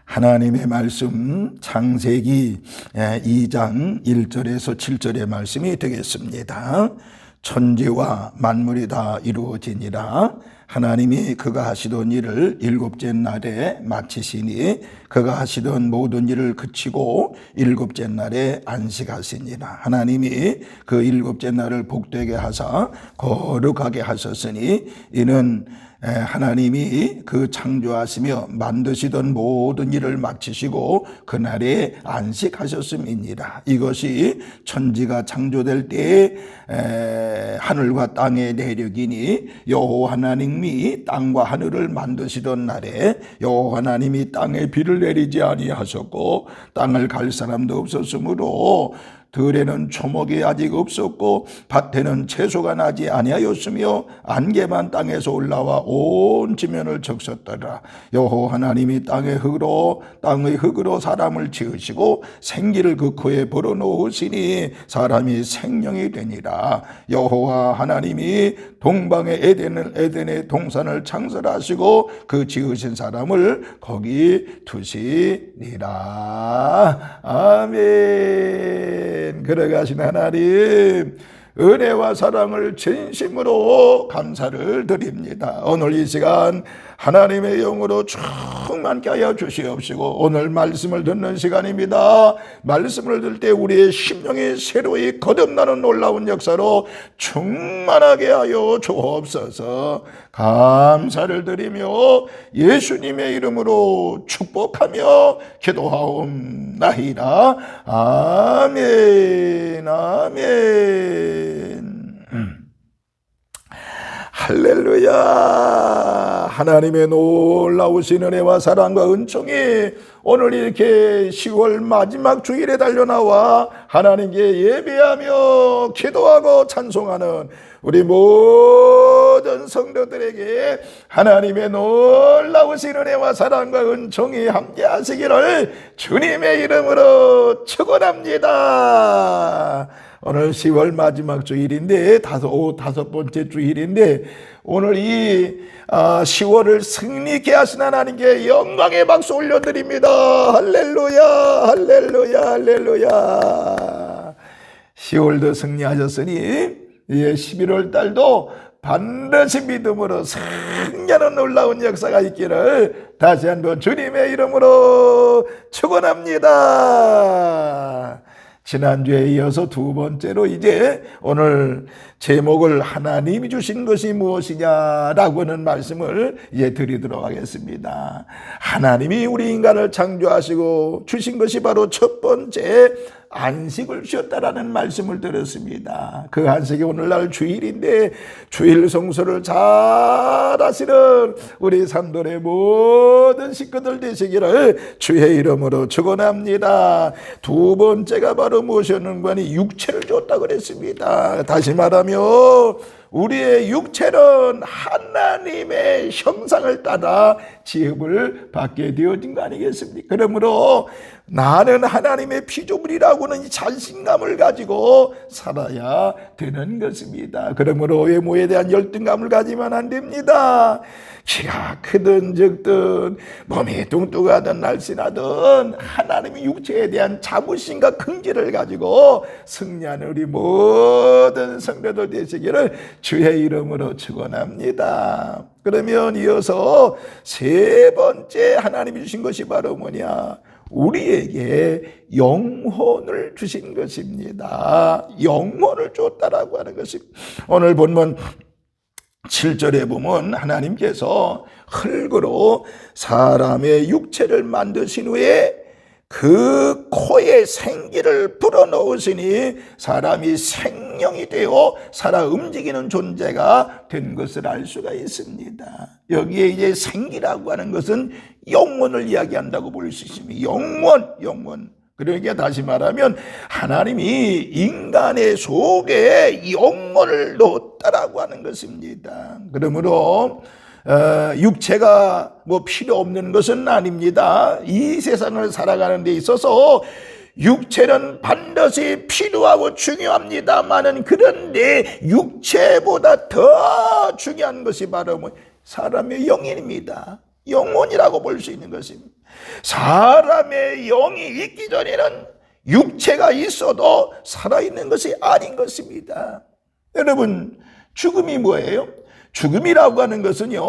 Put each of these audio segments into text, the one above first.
하나님의 말씀 창세기 2장 1절에서 7절의 말씀이 되겠습니다. 천지와 만물이 다 이루어지니라. 하나님이 그가 하시던 일을 일곱째 날에 마치시니 그가 하시던 모든 일을 그치고 일곱째 날에 안식하시니라. 하나님이 그 일곱째 날을 복되게 하사 거룩하게 하셨으니 이는 하나님이 그 창조하시며 만드시던 모든 일을 마치시고 그날에 안식하셨음이니라. 이것이 천지가 창조될 때에 하늘과 땅의 내력이니 여호와 하나님이 땅과 하늘을 만드시던 날에 여호와 하나님이 땅에 비를 내리지 아니하셨고 땅을 갈 사람도 없었으므로 들에는 초목이 아직 없었고 밭에는 채소가 나지 아니하였으며 안개만 땅에서 올라와 온 지면을 적셨더라. 여호와 하나님이 땅의 흙으로 사람을 지으시고 생기를 그 코에 불어넣으시니 사람이 생명이 되니라. 여호와 하나님이 동방의 에덴의 동산을 창설하시고 그 지으신 사람을 거기 두시니라. 아멘. 그러가신 하나님, 은혜와 사랑을 진심으로 감사를 드립니다. 오늘 이 시간 하나님의 영으로 충만케 하여 주시옵시고 오늘 말씀을 듣는 시간입니다. 말씀을 들을 때 우리의 심령이 새로이 거듭나는 놀라운 역사로 충만하게 하여 주옵소서. 감사를 드리며 예수님의 이름으로 축복하며 기도하옵나이다. 아멘. 아멘. 할렐루야. 하나님의 놀라우신 은혜와 사랑과 은총이 오늘 이렇게 10월 마지막 주일에 달려나와 하나님께 예배하며 기도하고 찬송하는 우리 모든 성도들에게 하나님의 놀라우신 은혜와 사랑과 은총이 함께 하시기를 주님의 이름으로 축원합니다. 오늘 10월 마지막 주일인데 다섯 번째 주일인데 오늘 이 10월을 승리케 하신 하나님께 영광의 박수 올려드립니다. 할렐루야, 할렐루야, 할렐루야. 10월도 승리하셨으니 11월 달도 반드시 믿음으로 승리하는 놀라운 역사가 있기를 다시 한번 주님의 이름으로 축원합니다. 지난주에 이어서 두 번째로 이제 오늘 제목을 하나님이 주신 것이 무엇이냐라고 하는 말씀을 이제 드리도록 하겠습니다. 하나님이 우리 인간을 창조하시고 주신 것이 바로 첫 번째 안식을 주셨다라는 말씀을 들었습니다. 그 안식이 오늘날 주일인데 주일 성수를 잘 하시는 우리 산돌의 모든 식구들 되시기를 주의 이름으로 축원합니다. 두 번째가 바로 무엇이었는가? 육체를 줬다 그랬습니다. 다시 말하면 우리의 육체는 하나님의 형상을 따라 지음을 받게 되어진 거 아니겠습니까? 그러므로 나는 하나님의 피조물이라고는 자신감을 가지고 살아야 되는 것입니다. 그러므로 외모에 대한 열등감을 가지면 안 됩니다. 키가 크든 적든 몸이 뚱뚱하든 날씬하든 하나님의 육체에 대한 자부심과 긍지를 가지고 승리하는 우리 모든 성도들 되시기를 주의 이름으로 축원합니다. 그러면 이어서 세 번째 하나님이 주신 것이 바로 뭐냐? 우리에게 영혼을 주신 것입니다. 영혼을 줬다라고 하는 것입니다. 오늘 본문 7절에 보면 하나님께서 흙으로 사람의 육체를 만드신 후에 그 코에 생기를 불어넣으시니 사람이 생명이 되어 살아 움직이는 존재가 된 것을 알 수가 있습니다. 여기에 이제 생기라고 하는 것은 영혼을 이야기한다고 볼 수 있습니다. 영혼. 그러니까 다시 말하면 하나님이 인간의 속에 영혼을 넣었다라고 하는 것입니다. 그러므로 육체가 필요 없는 것은 아닙니다. 이 세상을 살아가는 데 있어서 육체는 반드시 필요하고 중요합니다만은 그런데 육체보다 더 중요한 것이 바로 사람의 영혼입니다. 영혼이라고 볼 수 있는 것입니다. 사람의 영이 있기 전에는 육체가 있어도 살아있는 것이 아닌 것입니다. 여러분, 죽음이 뭐예요? 죽음이라고 하는 것은요,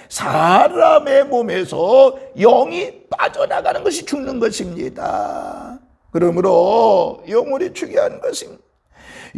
사람의 몸에서 영이 빠져나가는 것이 죽는 것입니다. 그러므로 영혼이 중요한 것입니다.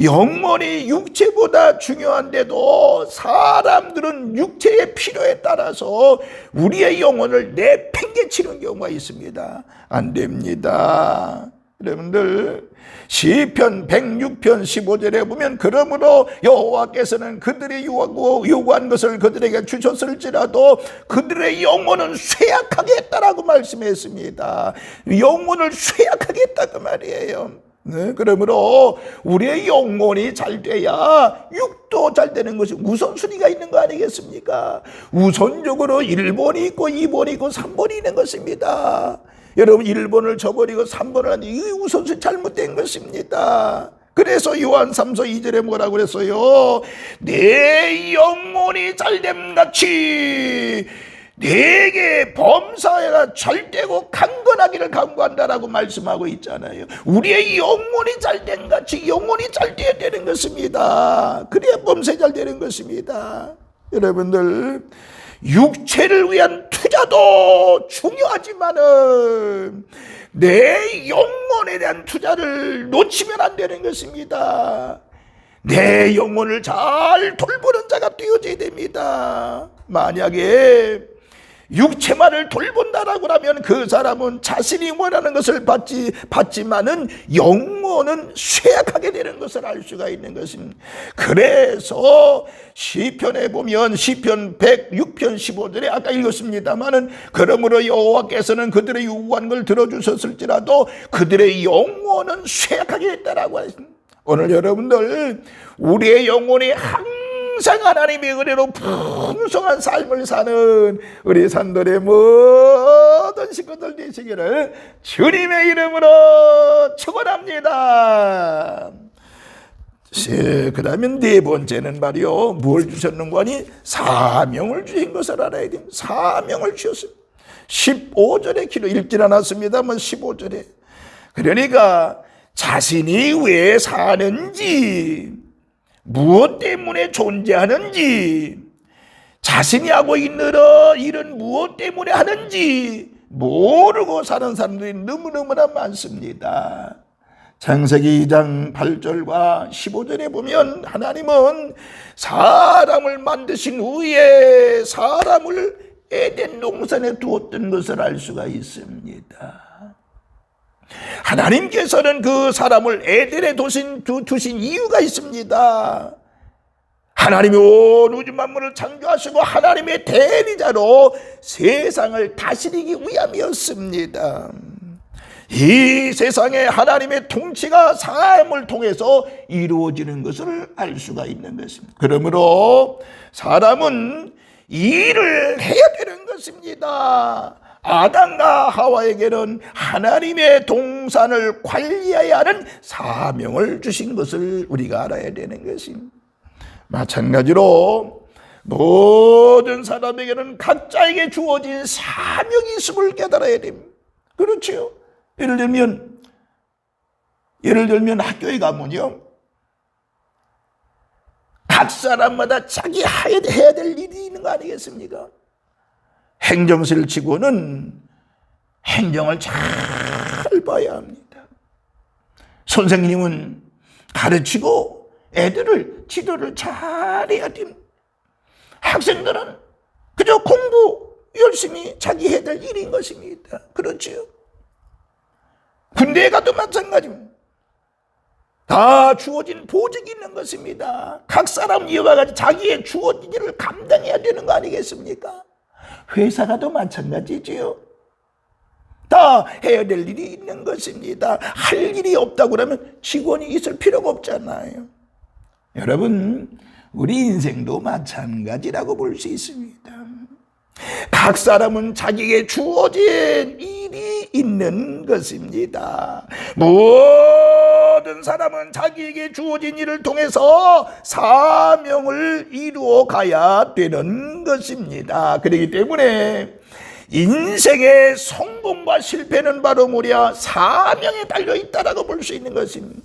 영혼이 육체보다 중요한데도 사람들은 육체의 필요에 따라서 우리의 영혼을 내팽개치는 경우가 있습니다. 안 됩니다. 여러분들, 시편 106편 15절에 보면 그러므로 여호와께서는 그들이 요구한 것을 그들에게 주셨을지라도 그들의 영혼은 쇠약하게 했다라고 말씀했습니다. 영혼을 쇠약하게 했다고 말이에요. 네, 그러므로 우리의 영혼이 잘 돼야 육도 잘 되는 것이 우선순위가 있는 거 아니겠습니까? 우선적으로 1번이 있고 2번이 있고 3번이 있는 것입니다. 여러분, 1번을 저버리고 3번을 하니 이 우선순위 잘못된 것입니다. 그래서 요한 3서 2절에 뭐라고 그랬어요? 내 영혼이 잘됨 같이 내게 범사가 잘되고 강건하기를 간구한다라고 말씀하고 있잖아요. 우리의 영혼이 잘된 같이 영혼이 잘되어야 되는 것입니다. 그래야 범사 잘 되는 것입니다. 여러분들, 육체를 위한 투자도 중요하지만은 내 영혼에 대한 투자를 놓치면 안 되는 것입니다. 내 영혼을 잘 돌보는 자가 되어져야 됩니다. 만약에 육체만을 돌본다라고 하면 그 사람은 자신이 원하는 것을 받지만은 영혼은 쇠약하게 되는 것을 알 수가 있는 것입니다. 그래서 시편에 보면 시편 106편 15절에 아까 읽었습니다마는 그러므로 여호와께서는 그들의 요구한 걸 들어주셨을지라도 그들의 영혼은 쇠약하게 했다라고 하십니다. 오늘 여러분들, 우리의 영혼이 항상 하나님의 은혜로 풍성한 삶을 사는 우리 산돌의 모든 식구들 되시기를 주님의 이름으로 축원합니다. 그 다음에 네 번째는 말이요, 뭘 주셨는가 하니 사명을 주신 것을 알아야 됩니다. 사명을 주셨습니다. 15절에 기도 읽질 않았습니다만 15절에, 그러니까 자신이 왜 사는지, 무엇 때문에 존재하는지, 자신이 하고 있는 일은 무엇 때문에 하는지 모르고 사는 사람들이 너무너무나 많습니다. 창세기 2장 8절과 15절에 보면 하나님은 사람을 만드신 후에 사람을 에덴 동산에 두었던 것을 알 수가 있습니다. 하나님께서는 그 사람을 에덴에 두신 이유가 있습니다. 하나님이 온 우주 만물을 창조하시고 하나님의 대리자로 세상을 다스리기 위함이었습니다. 이 세상에 하나님의 통치가 사람을 통해서 이루어지는 것을 알 수가 있는 것입니다. 그러므로 사람은 일을 해야 되는 것입니다. 아담과 하와에게는 하나님의 동산을 관리해야 하는 사명을 주신 것을 우리가 알아야 되는 것입니다. 마찬가지로 모든 사람에게는 각자에게 주어진 사명이 있음을 깨달아야 됩니다. 그렇죠? 예를 들면 학교에 가면요, 각 사람마다 자기 해야 될 일이 있는 거 아니겠습니까? 행정실 치고는 행정을 잘 봐야 합니다. 선생님은 가르치고 애들을 지도를 잘해야 됩니다. 학생들은 그저 공부 열심히 자기 해야 될 일인 것입니다. 그렇지요? 군대에 가도 마찬가지입니다. 다 주어진 보직이 있는 것입니다. 각 사람 이와 같이 자기의 주어진 일을 감당해야 되는 거 아니겠습니까? 회사 가도 마찬가지지요. 다 해야 될 일이 있는 것입니다. 할 일이 없다고 그러면 직원이 있을 필요가 없잖아요. 여러분, 우리 인생도 마찬가지라고 볼 수 있습니다. 각 사람은 자기에게 주어진 일이 있는 것입니다. 모든 사람은 자기에게 주어진 일을 통해서 사명을 이루어 가야 되는 것입니다. 그렇기 때문에 인생의 성공과 실패는 바로 뭐냐? 사명에 달려있다라고 볼 수 있는 것입니다.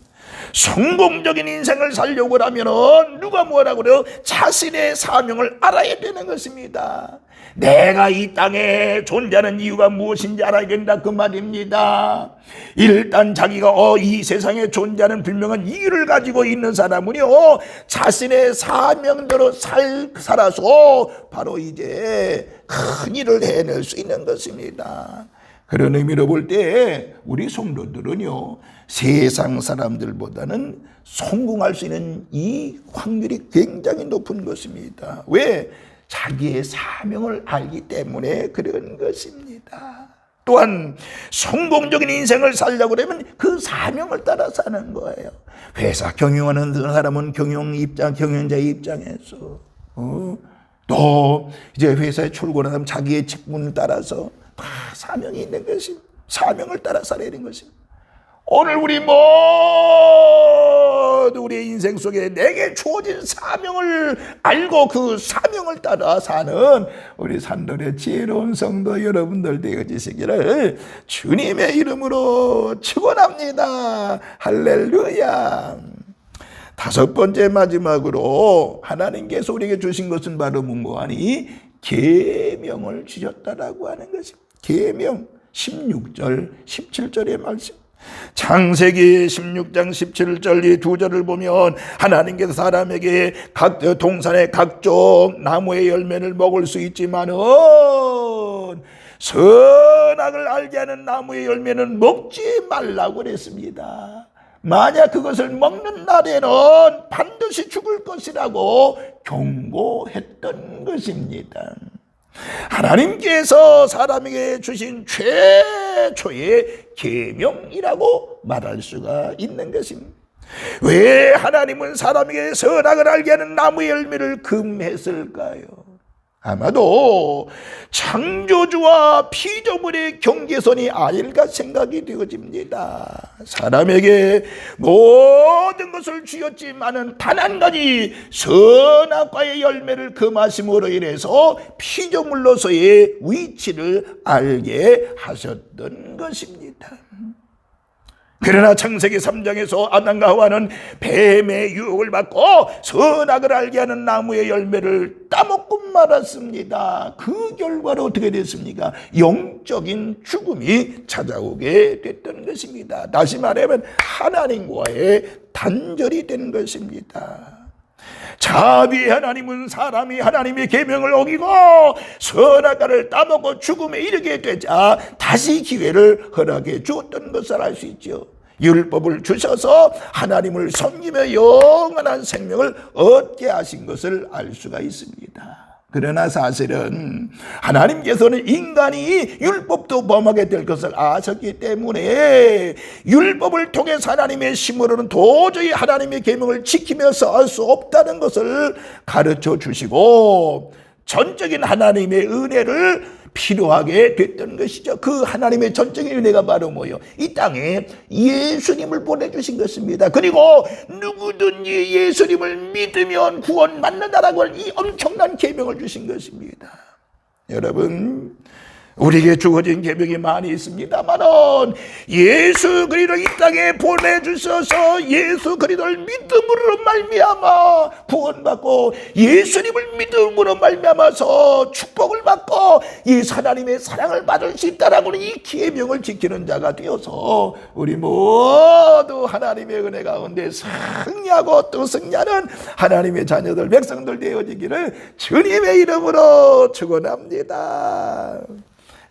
성공적인 인생을 살려고 하면 누가 뭐라고 그래요? 자신의 사명을 알아야 되는 것입니다. 내가 이 땅에 존재하는 이유가 무엇인지 알아야 된다 그 말입니다. 일단 자기가 이 세상에 존재하는 분명한 이유를 가지고 있는 사람은요, 자신의 사명대로 살아서 바로 이제 큰 일을 해낼 수 있는 것입니다. 그런 의미로 볼 때 우리 성도들은요, 세상 사람들보다는 성공할 수 있는 이 확률이 굉장히 높은 것입니다. 왜? 자기의 사명을 알기 때문에 그런 것입니다. 또한 성공적인 인생을 살려고 하면 그 사명을 따라 사는 거예요. 회사 경영하는 사람은 경영자의 입장에서 또 이제 회사에 출근하면 자기의 직분을 따라서 다 사명이 있는 것입니다. 사명을 따라 살아야 되는 것입니다. 오늘 우리 모두 우리의 인생 속에 내게 주어진 사명을 알고 그 사명을 따라 사는 우리 산돌의 지혜로운 성도 여러분들 되어지시기를 주님의 이름으로 축원합니다. 할렐루야. 다섯 번째 마지막으로 하나님께서 우리에게 주신 것은 바로 무엇하니 계명을 주셨다라고 하는 것입니다. 계명 16절 17절의 말씀. 창세기 16장 17절 이 두 절을 보면 하나님께서 사람에게 각 동산의 각종 나무의 열매를 먹을 수 있지만은 선악을 알게 하는 나무의 열매는 먹지 말라고 그랬습니다. 만약 그것을 먹는 날에는 반드시 죽을 것이라고 경고했던 것입니다. 하나님께서 사람에게 주신 최초의 계명이라고 말할 수가 있는 것입니다. 왜 하나님은 사람에게 선악을 알게 하는 나무의 열매를 금했을까요? 아마도 창조주와 피조물의 경계선이 아닐까 생각이 되어집니다. 사람에게 모든 것을 주었지만은 단 한 가지 선악과의 열매를 금하심으로 인해서 피조물로서의 위치를 알게 하셨던 것입니다. 그러나 창세기 3장에서 아담과 하와는 뱀의 유혹을 받고 선악을 알게 하는 나무의 열매를 따먹고 말았습니다. 그 결과로 어떻게 됐습니까? 영적인 죽음이 찾아오게 됐던 것입니다. 다시 말하면 하나님과의 단절이 된 것입니다. 자비의 하나님은 사람이 하나님의 계명을 어기고 선악과를 따먹고 죽음에 이르게 되자 다시 기회를 허락해 주었던 것을 알 수 있죠. 율법을 주셔서 하나님을 섬기며 영원한 생명을 얻게 하신 것을 알 수가 있습니다. 그러나 사실은 하나님께서는 인간이 율법도 범하게 될 것을 아셨기 때문에 율법을 통해서 하나님의 심으로는 도저히 하나님의 계명을 지키면서 할 수 없다는 것을 가르쳐 주시고 전적인 하나님의 은혜를 필요하게 됐던 것이죠. 그 하나님의 전적인 은혜가 바로 뭐예요? 이 땅에 예수님을 보내주신 것입니다. 그리고 누구든지 예수님을 믿으면 구원 받는다라고 하는 이 엄청난 계명을 주신 것입니다. 여러분, 우리에게 주어진 계명이 많이 있습니다만은 예수 그리스도를 이 땅에 보내주셔서 예수 그리스도를 믿음으로 말미암아 구원받고 예수님을 믿음으로 말미암아서 축복을 받고 이 하나님의 사랑을 받을 수 있다라고 하는 이 계명을 지키는 자가 되어서 우리 모두 하나님의 은혜 가운데 승리하고 또 승리하는 하나님의 자녀들 백성들 되어지기를 주님의 이름으로 축원합니다.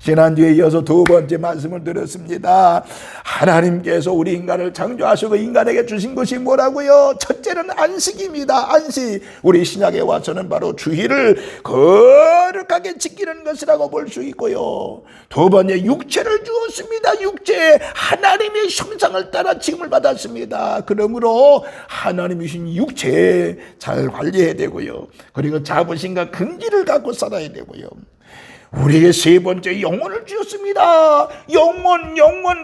지난주에 이어서 두 번째 말씀을 들었습니다. 하나님께서 우리 인간을 창조하시고 인간에게 주신 것이 뭐라고요? 첫째는 안식입니다. 안식. 우리 신약에 와서는 바로 주일을 거룩하게 지키는 것이라고 볼 수 있고요. 두 번째 육체를 주었습니다. 육체. 하나님의 형상을 따라 지음을 받았습니다. 그러므로 하나님이 주신 육체 잘 관리해야 되고요. 그리고 자부심과 긍지를 갖고 살아야 되고요. 우리에게 세 번째 영혼을 주셨습니다. 영혼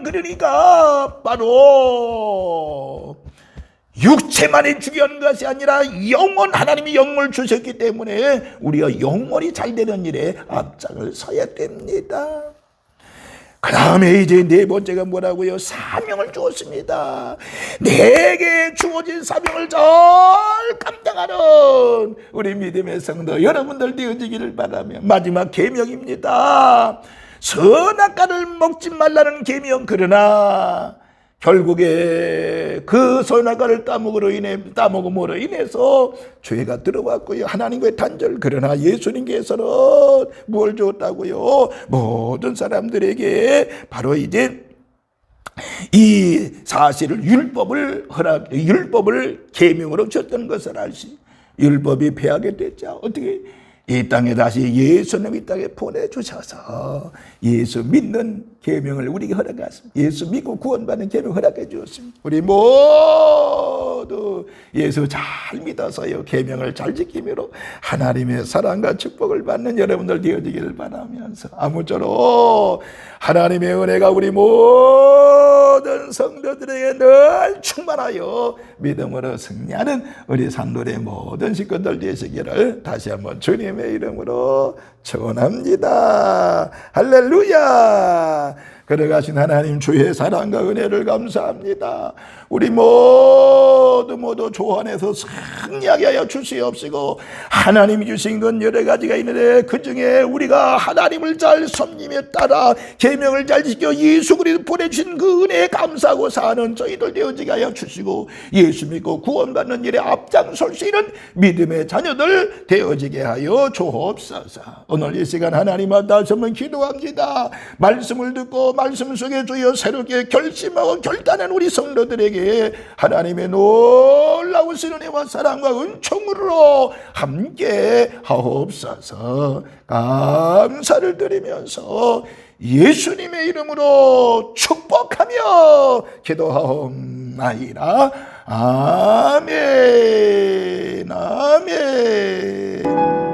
그러니까 바로 육체만이 중요한 것이 아니라 영혼, 하나님이 영혼을 주셨기 때문에 우리가 영혼이 잘 되는 일에 앞장을 서야 됩니다. 그 다음에 이제 네 번째가 뭐라고요? 사명을 주었습니다. 내게 주어진 사명을 잘 감당하는 우리 믿음의 성도 여러분들 되어지기를 바라며, 마지막 계명입니다. 선악과를 먹지 말라는 계명. 그러나 결국에 그 선악과를 따먹음으로 인해서 죄가 들어왔고요. 하나님과의 단절. 그러나 예수님께서는 뭘 줬다고요? 모든 사람들에게 바로 이제 이 사실을 율법을 계명으로 줬던 것을 알시. 율법이 폐하게 됐죠. 어떻게? 이 땅에 다시 예수님 이 땅에 보내주셔서 예수 믿는 계명을 우리에게 허락하셨습니다. 예수 믿고 구원받는 계명 허락해 주었습니다. 우리 모두 예수 잘 믿어서요, 계명을 잘 지킴으로 하나님의 사랑과 축복을 받는 여러분들 되어지기를 바라면서, 아무쪼록 하나님의 은혜가 우리 모든 성도들에게 늘 충만하여 믿음으로 승리하는 우리 산돌의 모든 식구들 되시기를 다시 한번 주님의 이름으로 축원합니다. 할렐루야. 걸어가신 하나님 주의 사랑과 은혜를 감사합니다. 우리 모두 주 안에서 승리하게 하여 주시옵시고, 하나님이 주신 건 여러 가지가 있는데 그 중에 우리가 하나님을 잘 섬김에 따라 계명을 잘 지켜 예수 그리스도 보내주신 그 은혜에 감사하고 사는 저희들 되어지게 하여 주시고, 예수 믿고 구원받는 일에 앞장설 수 있는 믿음의 자녀들 되어지게 하여 주옵소서. 오늘 이 시간 하나님 앞에 다시 한번 기도합니다. 말씀을 듣고 말씀 속에 주여 새롭게 결심하고 결단한 우리 성도들에게 하나님의 놀라우신 은혜와 사랑과 은총으로 함께 하옵소서. 감사를 드리면서 예수님의 이름으로 축복하며 기도하옵나이다. 아멘. 아멘.